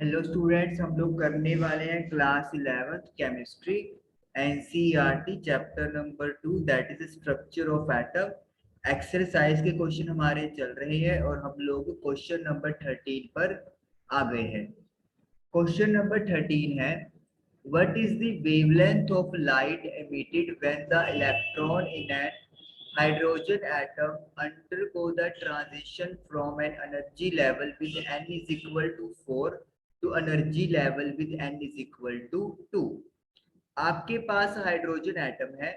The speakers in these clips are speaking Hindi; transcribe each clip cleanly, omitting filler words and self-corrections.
हेलो स्टूडेंट्स, हम लोग करने वाले हैं class 11th chemistry NCERT chapter number 2 that is structure of atom. Exercise के क्वेश्चन हमारे चल रहे हैं और हम लोग क्वेश्चन नंबर 13 पर आ गए हैं। क्वेश्चन नंबर 13 है, what is the wavelength of light emitted when the electron in an hydrogen atom undergo the transition from an energy level with n is equal to 4 to energy level with n is equal to 2। आपके पास हाइड्रोजन एटम है,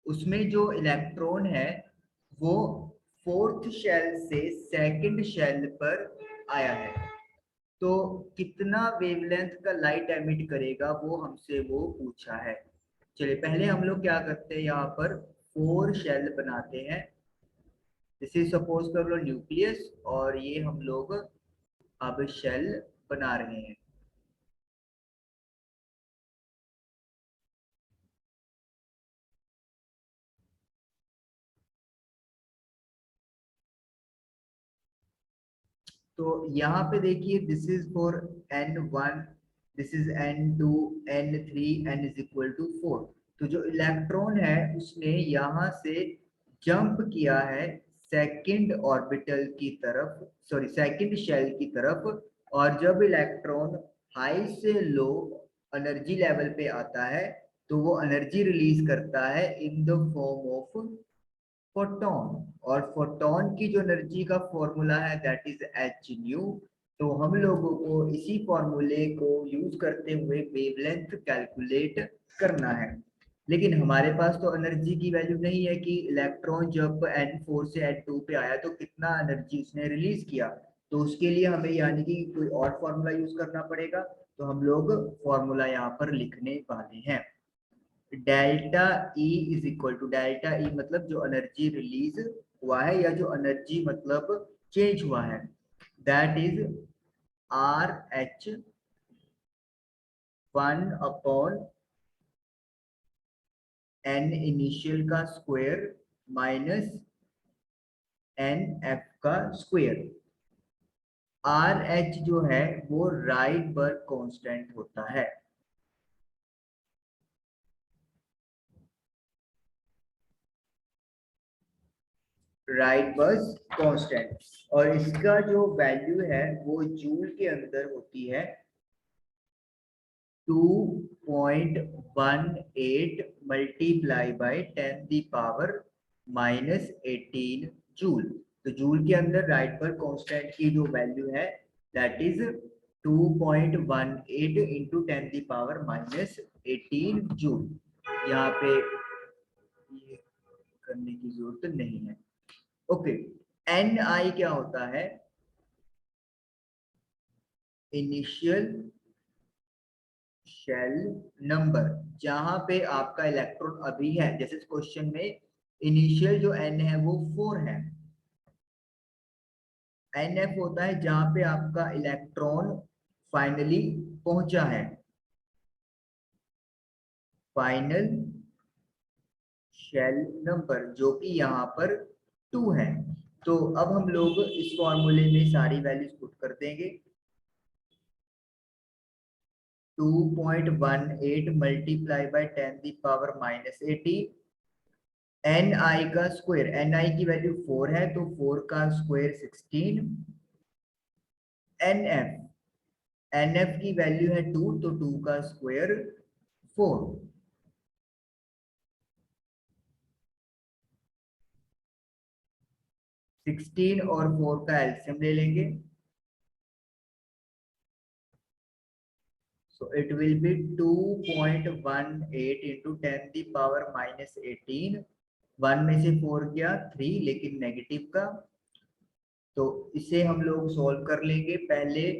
उसमें जो इलेक्ट्रॉन है वो फोर्थ शेल से सेकंड शेल पर आया है। तो कितना वेवलेंथ का लाइट एमिट करेगा वो हमसे वो पूछा है। चलिए पहले हम लोग क्या करते हैं, यहाँ पर 4 शेल बनाते हैं। जैसे सपोज कर लो न्यूक्लियस, और ये हम लोग अब शेल बना रहे हैं। तो यहाँ पे देखिए, this is for N1, this is N2, N3, N is equal to 4। तो जो इलेक्ट्रॉन है उसने यहाँ से जंप किया है सेकंड ऑर्बिटल की तरफ, सॉरी सेकंड शेल की तरफ। और जब इलेक्ट्रॉन हाई से लो एनर्जी लेवल पे आता है तो वो एनर्जी रिलीज करता है in the form of photon. और फोटोन की जो एनर्जी का फॉर्मूला है दैट इज एच न्यू। तो हम लोगों को इसी फॉर्मूले को यूज करते हुए वेवलेंथ कैलकुलेट करना है। लेकिन हमारे पास तो एनर्जी की वैल्यू नहीं है कि इलेक्ट्रॉन जब N4 से N2 पे आया तो कितना एनर्जी उसने रिलीज किया। तो उसके लिए हमें यानी कि कोई और फॉर्मूला यूज करना पड़ेगा। तो हम लोग फॉर्मूला यहाँ पर लिखने वाले हैं। Delta E is equal to, delta E मतलब जो एनर्जी रिलीज हुआ है या जो एनर्जी मतलब चेंज हुआ है, that is RH1 upon an initial का स्क्वायर माइनस एन एफ का स्क्वायर। आर एच जो है वो राइडबर्ग कांस्टेंट होता है। राइडबर्ग कांस्टेंट, और इसका जो वैल्यू है वो जूल के अंदर होती है 2.18 मल्टीप्लाई बाय 10⁻⁻18 जूल। तो जूल के अंदर राइडबर्ग कांस्टेंट की जो वैल्यू है दैट इज 2.18 इंटू 10⁻⁻18 जूल। यहाँ पे ये करने की जरूरत नहीं है। ओके, एन आई क्या होता है? इनिशियल शेल नंबर, जहां पे आपका इलेक्ट्रॉन अभी है। जैसे इस क्वेश्चन में इनिशियल जो एन है वो 4 है। एन एफ होता है जहां पे आपका इलेक्ट्रॉन फाइनली पहुंचा है, फाइनल शेल नंबर, जो कि यहाँ पर 2 है। तो अब हम लोग इस फॉर्मूले में सारी वैल्यूज पुट कर देंगे। 2.18 मल्टीप्लाई बाय 10⁻⁻18, एन आई का स्क्वायर, एन आई की वैल्यू 4 है तो 4 का square 16। N F, N F की वैल्यू है 2 तो 2 का स्क्वायर 4। 16 और 4 का एलसीएम ले लेंगे। So it will be 2.18 into 10⁻⁻18। 1 में से 4 गया 3, लेकिन नेगेटिव का, तो इसे हम लोग सॉल्व कर लेंगे। पहले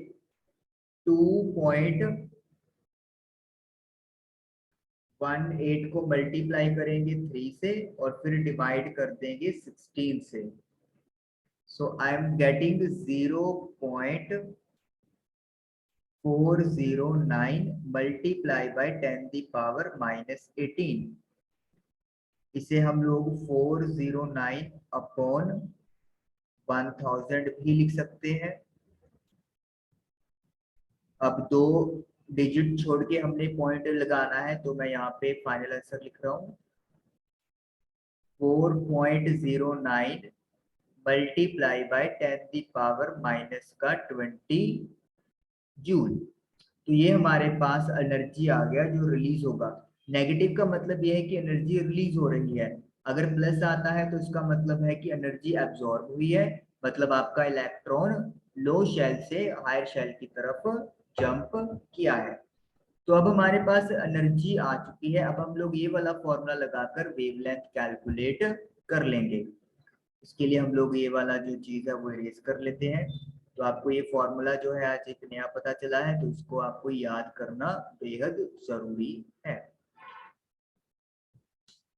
2.18 को मल्टीप्लाई करेंगे 3 से और फिर डिवाइड कर देंगे 16 से। So I am getting 0.409 multiply by 10⁻⁻18। इसे हम लोग 409 अपॉन 1000 भी लिख सकते हैं। अब 2 डिजिट छोड़ के हमने पॉइंट लगाना है, तो मैं यहाँ पे फाइनल आंसर लिख रहा हूँ 4.09 मल्टीप्लाई बाय 10⁻⁻20 जूल। तो ये हमारे पास एनर्जी आ गया जो रिलीज होगा। नेगेटिव का मतलब ये है कि एनर्जी रिलीज हो रही है, अगर प्लस आता है तो इसका मतलब है कि एनर्जी एब्जॉर्ब हुई है, मतलब आपका इलेक्ट्रॉन लो शेल से हायर शेल की तरफ जंप किया है। तो अब हमारे पास एनर्जी आ चुकी है। अब हम लोग ये वाला फॉर्मूला लगाकर वेवलेंथ कैलकुलेट कर लेंगे। इसके लिए हम लोग ये वाला जो चीज है वो इरेज कर लेते हैं। तो आपको ये फॉर्मूला जो है आज एक नया पता चला है, तो इसको आपको याद करना बेहद जरूरी है।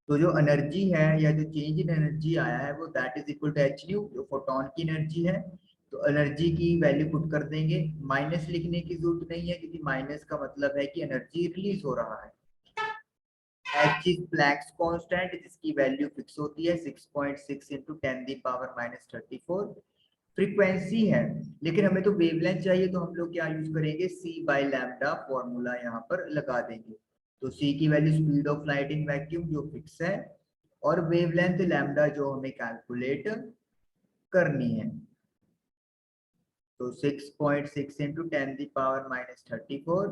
तो जो एनर्जी है या जो चेंज इन एनर्जी आया है वो that is equal to H nu, जो फोटोन की एनर्जी है। तो एनर्जी की वैल्यू पुट कर देंगे, माइनस लिखने की जरूरत नहीं है क्योंकि माइनस का मतलब है कि एनर्जी रिलीज हो रहा है। एच इज प्लैंक्स कांस्टेंट जिसकी वैल्यू फिक्स होती है 6.6 इंटू 10⁻⁻34 फ्रीक्वेंसी है। लेकिन हमें तो वेवलेंथ चाहिए, तो हम लोग क्या यूज करेंगे, c बाय लैम्डा फॉर्मूला यहाँ पर लगा देंगे। तो c की value speed of light in vacuum जो फिक्स है, और वेवलेंथ लैम्डा जो हमें कैलकुलेट करनी है। तो 6.6 इंटू 10⁻⁻34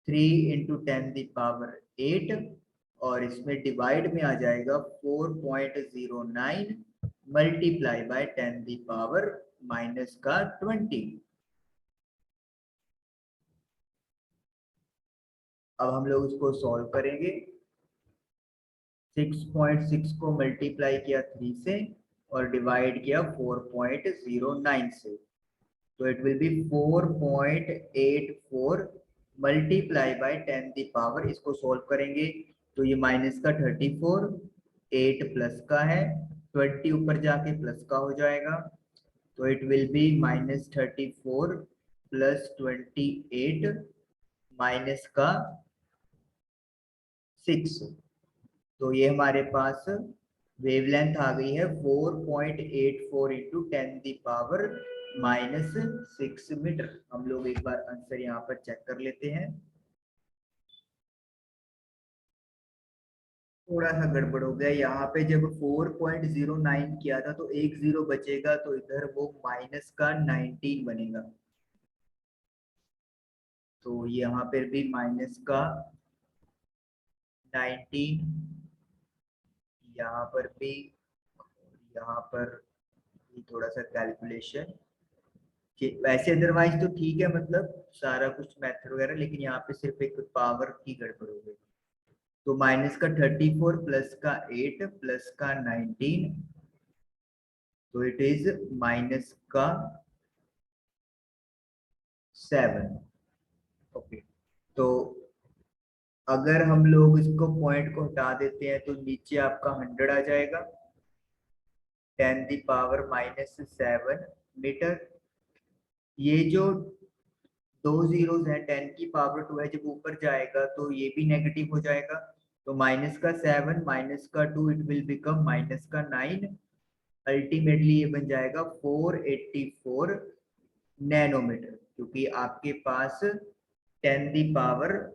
3 इंटू 10⁸ और इसमें डिवाइड में आ जाएगा 4.09 मल्टीप्लाई बाय 10⁻⁻20। अब हम लोग इसको सॉल्व करेंगे। 6.6 को मल्टीप्लाई किया 3 से और डिवाइड किया 4.09 से, तो it will be 4.84 multiply by 10⁻, इसको सॉल्व करेंगे तो ये माइनस का 34, 8 प्लस का है, 20 ऊपर जाके प्लस का हो जाएगा, तो it will be -34 plus 28 minus का 6। तो ये हमारे पास वेवलेंथ आ गई है 4.84 इंटू 10⁻⁻6 मीटर। हम लोग एक बार आंसर यहाँ पर चेक कर लेते हैं। थोड़ा सा गड़बड़ हो गया यहाँ पे, जब 4.09 किया था तो एक जीरो बचेगा, तो इधर वो माइनस का 19 बनेगा। तो यहाँ पर भी माइनस का 19, यहाँ पर भी, यहाँ पर भी थोड़ा सा कैलकुलेशन, वैसे अदरवाइज तो ठीक है, मतलब सारा कुछ मैथड वगैरह, लेकिन यहाँ पे सिर्फ एक पावर की गड़बड़ हो गई। तो माइनस का 34 प्लस का 8 प्लस का 19, तो इट इज माइनस का 7। ओके, तो अगर हम लोग इसको पॉइंट को हटा देते हैं तो नीचे आपका 100 आ जाएगा, 10⁻⁻7 मीटर। ये जो 2 जीरोस है, 10⁻2 है, जब ऊपर जाएगा तो ये भी नेगेटिव हो जाएगा, तो माइनस का 7 माइनस का 2 इट विल बिकम माइनस का 9। अल्टीमेटली ये बन जाएगा 484 नैनोमीटर, क्योंकि आपके पास 10⁻9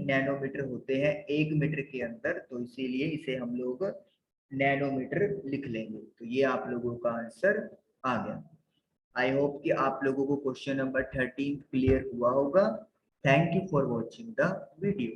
नैनोमीटर होते हैं 1 मीटर के अंदर, तो इसीलिए इसे हम लोग नैनोमीटर लिख लेंगे। तो ये आप लोगों का आंसर आ गया। आई होप कि आप लोगों को क्वेश्चन नंबर 13 क्लियर हुआ होगा। Thank you for watching the video.